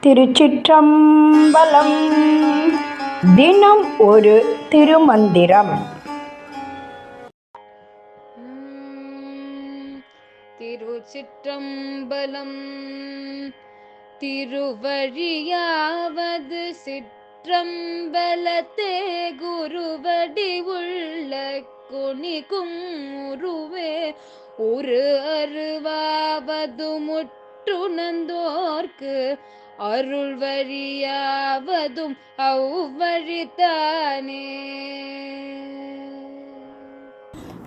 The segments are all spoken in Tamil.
திருச்சிற்றம்பலம். தினம் ஒரு திருமந்திரம். திருச்சிற்றம்பலம். திருவழியாவது சிற்றம்பலத்தே குருவடி உள்ள கொனிக்கும் உருவே ஒரு அருவாவது முற்றுணர்ந்தோர்க்கு அருள் வழியாவதும் அவ்வழித்தானே.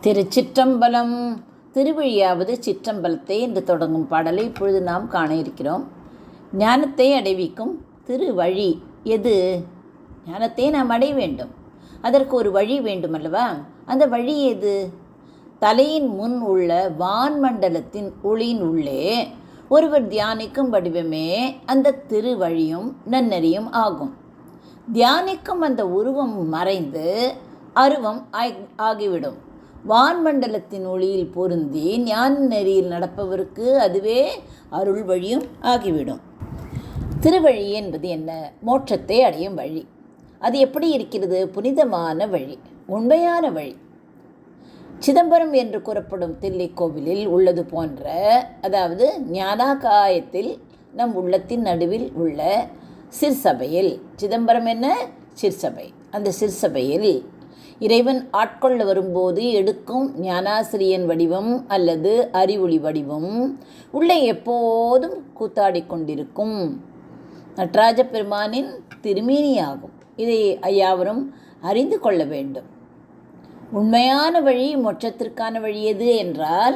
திருச்சிற்றம்பலம். திருவழியாவது சிற்றம்பலத்தை என்று தொடங்கும் பாடலை இப்பொழுது நாம் காண இருக்கிறோம். ஞானத்தை அடைவிக்கும் திருவழி எது? ஞானத்தை நாம் அடைய வேண்டும், அதற்கு ஒரு வழி வேண்டுமல்லவா? அந்த வழி எது? தலையின் முன் உள்ள வான்மண்டலத்தின் ஒளியின் உள்ளே ஒருவர் தியானிக்கும் வடிவமே அந்த திருவழியும் நன்னெறியும் ஆகும். தியானிக்கும் அந்த உருவம் மறைந்து அருவம் ஆகிவிடும். வான்மண்டலத்தின் ஒளியில் பொருந்தி ஞான நெறியில் நடப்பவருக்கு அதுவே அருள் வழியும் ஆகிவிடும். திருவழி என்பது என்ன? மோட்சத்தை அடையும் வழி. அது எப்படி இருக்கிறது? புனிதமான வழி, உண்மையான வழி. சிதம்பரம் என்று கூறப்படும் தில்லை கோவிலில் உள்ளது போன்ற, அதாவது ஞானாகாயத்தில் நம் உள்ளத்தின் நடுவில் உள்ள சிற்சபையில், சிதம்பரம் என்ன? சிற்சபை. அந்த சிற்சபையில் இறைவன் ஆட்கொள்ள வரும்போது எடுக்கும் ஞானாசிரியன் வடிவம் அல்லது அறிவொளி வடிவம் உள்ளே எப்போதும் கூத்தாடி கொண்டிருக்கும் நடராஜ பெருமானின் திருமேனியாகும். இதை ஐயாவரும் அறிந்து கொள்ள வேண்டும். உண்மையான வழி, மோட்சத்திற்கான வழி எது என்றால்,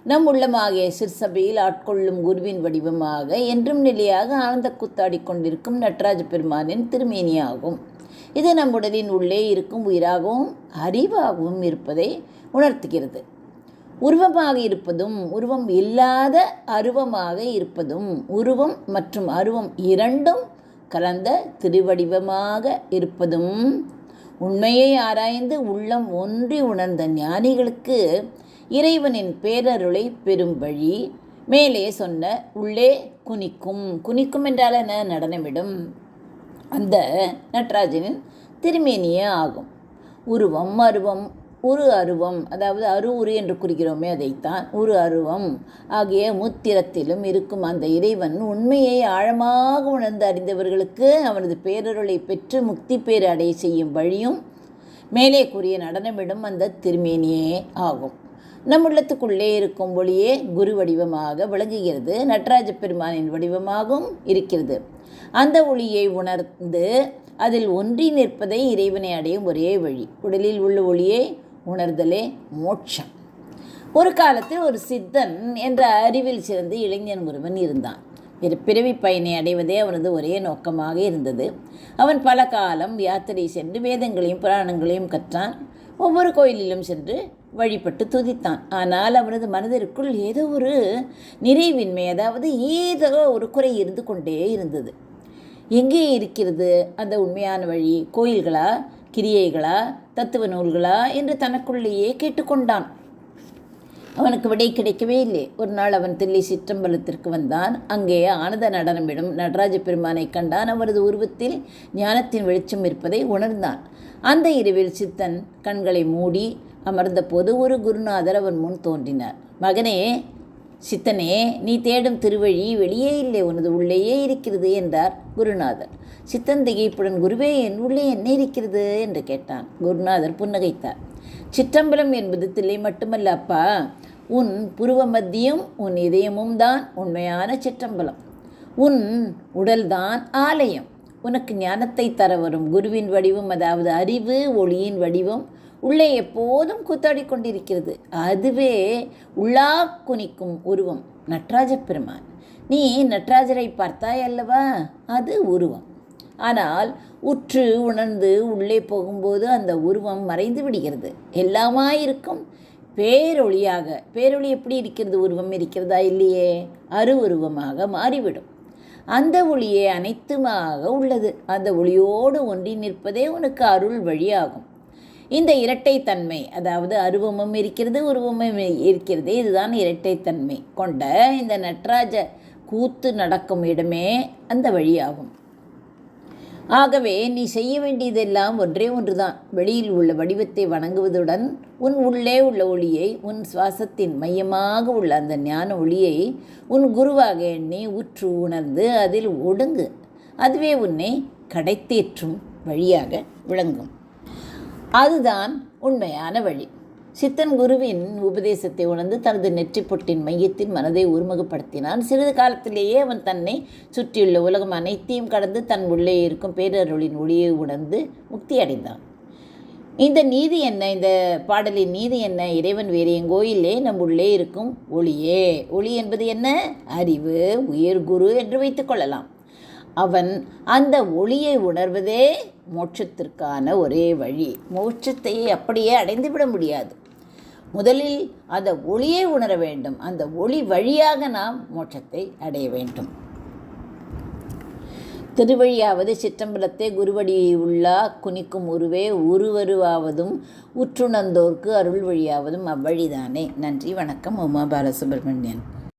நம் உள்ளமாகிய சிற்சபையில் ஆட்கொள்ளும் குருவின் வடிவமாக என்றும் நிலையாக ஆனந்த கூத்தாடி கொண்டிருக்கும் நடராஜ பெருமானின் திருமேனியாகும். இது நம் உடலின் உள்ளே இருக்கும் உயிராகவும் அறிவாகவும் இருப்பதை உணர்த்துகிறது. உருவமாக இருப்பதும் உருவம் இல்லாத அருவமாக இருப்பதும், உருவம் மற்றும் அருவம் இரண்டும் கலந்த திருவடிவமாக இருப்பதும், உண்மையை ஆராய்ந்து உள்ளம் ஒன்றி உணர்ந்த ஞானிகளுக்கு இறைவனின் பேரருளை பெறும் வழி மேலே சொன்ன உள்ளே குனிக்கும். குனிக்கும் என்றால் என்ன? நடனமிடும் அந்த நடராஜனின் திருமேனியே ஆகும். உருவம், அருவம், உரு அருவம், அதாவது உரு என்று குறிக்கிறோமே அதைத்தான் உரு அருவம் ஆகிய முத்திரத்திலும் இருக்கும் அந்த இறைவன் உண்மையை ஆழமாக உணர்ந்து அறிந்தவர்களுக்கு அவனது பேரருளை பெற்று முக்தி பேறு அடைய செய்யும் வழியும் மேலே கூறிய நடனமிடும் அந்த திருமேனியே ஆகும். நம் உள்ளத்துக்குள்ளே இருக்கும் ஒளியே குரு வடிவமாக விளங்குகிறது, நடராஜ பெருமானின் வடிவமாகவும் இருக்கிறது. அந்த ஒளியை உணர்ந்து அதில் ஒன்றி நிற்பதை இறைவனை அடையும் ஒரே வழி. உடலில் உள்ள ஒளியை உணர்தலே மோட்சம். ஒரு காலத்தில் ஒரு சித்தன் என்ற அறிவில் சிறந்த இளைஞன் ஒருவன் இருந்தான். பிறவி பயனை அடைவதே அவனது ஒரே நோக்கமாக இருந்தது. அவன் பல காலம் யாத்திரை சென்று வேதங்களையும் புராணங்களையும் கற்றான். ஒவ்வொரு கோயிலிலும் சென்று வழிபட்டு துதித்தான். ஆனால் அவனது மனதிற்குள் ஏதோ ஒரு நிறைவின்மை, அதாவது ஏதோ ஒரு குறை இருந்து கொண்டே இருந்தது. எங்கே இருக்கிறது அந்த உண்மையான வழி? கோயில்களா, கிரியைகளா, தத்துவ நூல்களா என்று தனக்குள்ளேயே கேட்டுக்கொண்டான். அவனுக்கு விடை கிடைக்கவே இல்லை. ஒரு நாள் அவன் தில்லை சிற்றம்பலத்திற்கு வந்தான். அங்கே ஆனந்த நடனமிடும் நடராஜ பெருமானை கண்டான். அவரது உருவத்தில் ஞானத்தின் வெளிச்சம் இருப்பதை உணர்ந்தான். அந்த இரவில் சித்தன் கண்களை மூடி அமர்ந்த போது ஒரு குருநாதர் அவன் முன் தோன்றினார். மகனே, சித்தனே, நீ தேடும் திருவழி வெளியே இல்லை, உனது உள்ளேயே இருக்கிறது என்றார் குருநாதர். சித்தன் திகைப்புடன், குருவே, என் உள்ளே என்ன இருக்கிறது என்று கேட்டான். குருநாதர் புன்னகைத்தார். சிற்றம்பலம் என்பது தில்லை மட்டுமல்ல அப்பா, உன் புருவ மத்தியும் உன் இதயமும் தான் உண்மையான சிற்றம்பலம். உன் உடல்தான் ஆலயம். உனக்கு ஞானத்தை தர வரும் குருவின் வடிவம், அதாவது அறிவு ஒளியின் வடிவம் உள்ளே எப்போதும் கூத்தாடி கொண்டிருக்கிறது. அதுவே உள்ளா குனிக்கும் உருவம் நடராஜ பெருமான். நீ நடராஜரை பார்த்தாய் அல்லவா? அது உருவம். ஆனால் உற்று உணர்ந்து உள்ளே போகும்போது அந்த உருவம் மறைந்து விடுகிறது. எல்லாமாயிருக்கும் பேரொளியாக. பேரொளி எப்படி இருக்கிறது? உருவம் இருக்கிறதா? இல்லையே. உருவமாக மாறிவிடும். அந்த ஒளியே அனைத்துமாக உள்ளது. அந்த ஒளியோடு ஒன்றி நிற்பதே உனக்கு அருள் வழியாகும். இந்த இரட்டைத்தன்மை, அதாவது அருவமும் இருக்கிறது உருவமும் இருக்கிறது, இதுதான் இரட்டைத்தன்மை கொண்ட இந்த நடராஜ கூத்து நடக்கும் இடமே அந்த வழியாகும். ஆகவே நீ செய்ய வேண்டியதெல்லாம் ஒன்றே ஒன்றுதான். வெளியில் உள்ள வடிவத்தை வணங்குவதுடன் உன் உள்ளே உள்ள ஒளியை, உன் சுவாசத்தின் மையமாக உள்ள அந்த ஞான ஒளியை உன் குருவாக எண்ணி உற்று உணர்ந்து அதில் ஒடுங்கு. அதுவே உன்னை கடைத்தேற்றும் வழியாக விளங்கும். அதுதான் உண்மையான வழி. சித்தன் குருவின் உபதேசத்தை உணர்ந்து தனது நெற்றிப்பொட்டின் மையத்தில் மனதை ஒருமுகப்படுத்தினான். சிறிது காலத்திலேயே அவன் தன்னை சுற்றியுள்ள உலகம் அனைத்தையும் கடந்து தன் உள்ளே இருக்கும் பேரருளின் ஒளியை உணர்ந்து முக்தி அடைந்தான். இந்த நீதி என்ன? இந்த பாடலின் நீதி என்ன? இறைவன் வேறு எங்கோ இல்லை, நம் உள்ளே இருக்கும் ஒளியே. ஒளி என்பது என்ன? அறிவு, உயர் குரு என்று வைத்துக் கொள்ளலாம். அவன் அந்த ஒளியை உணர்வதே மோட்சத்திற்கான ஒரே வழி. மோட்சத்தை அப்படியே அடைந்துவிட முடியாது. முதலில் அந்த ஒளியை உணர வேண்டும். அந்த ஒளி வழியாக நாம் மோட்சத்தை அடைய வேண்டும். திருவழியாவது சிற்றம்பலத்தை குருவடி உள்ளா குனிக்கும் உருவே உருவருவாவதும் உற்றுணர்ந்தோர்க்கு அருள் வழியாவதும் அவ்வழிதானே. நன்றி, வணக்கம். உமா பாலசுப்ரமணியன்.